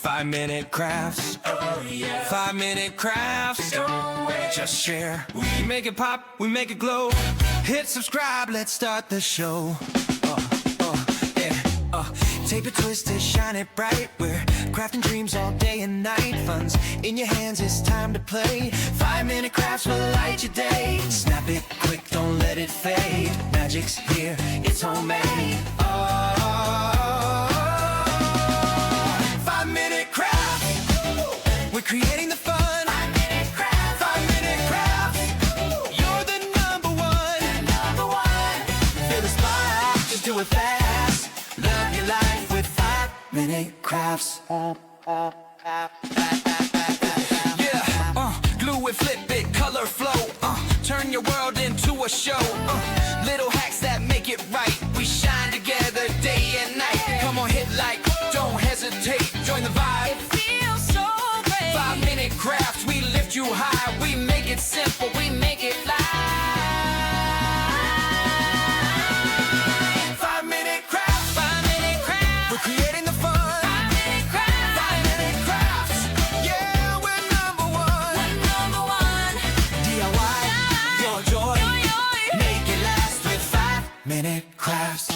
5-minute crafts. Oh yeah. 5-minute crafts. Don't wait. Just share. We make it pop, we make it glow. Hit subscribe, let's start the show. Tape it, twist it, shine it bright. We're crafting dreams all day and night. Fun's in your hands, it's time to play. 5-minute crafts will light your day. Snap it quick, don't let it fade. Magic's here, it's homemade. 5-minute crafts. We're creating the fun. 5-minute crafts. 5-minute crafts. You're the number one. Feel the spark, just do it fast. Love your life with 5-minute crafts. Yeah, glue it, flip it, color flow. Turn your world into a show. Little hacks that make it right. We shine together day and night. Come on, hit like, don't hesitate. Join the vibe. It feels so great. 5-minute crafts, we lift you high. We make it simple, we make it fly. 5-minute crafts. 5-minute crafts. We're creating the fun. 5-minute crafts. 5-minute crafts. Yeah, we're number one. DIY, your joy. Make it last with 5-minute crafts.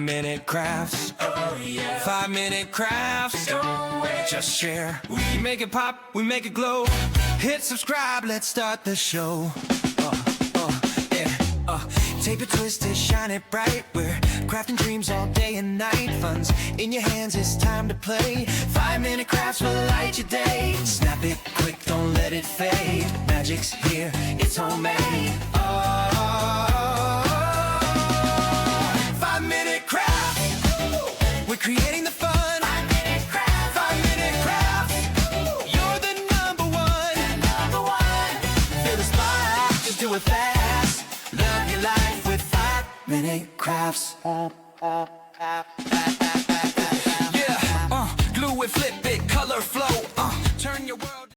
5-minute crafts. Oh yeah. 5-minute crafts. Don't wait. Just share. We make it pop, we make it glow. Hit subscribe, let's start the show. Tape it, twist it, shine it bright. We're crafting dreams all day and night. Fun's in your hands, it's time to play. 5-minute crafts will light your day. Snap it quick, don't let it fade. Magic's here, it's homemade. 5-minute crafts. We're creating the fun. 5-minute crafts. 5-minute crafts. You're the number one. Feel the spark, just do it fast. Love your life with 5-minute crafts.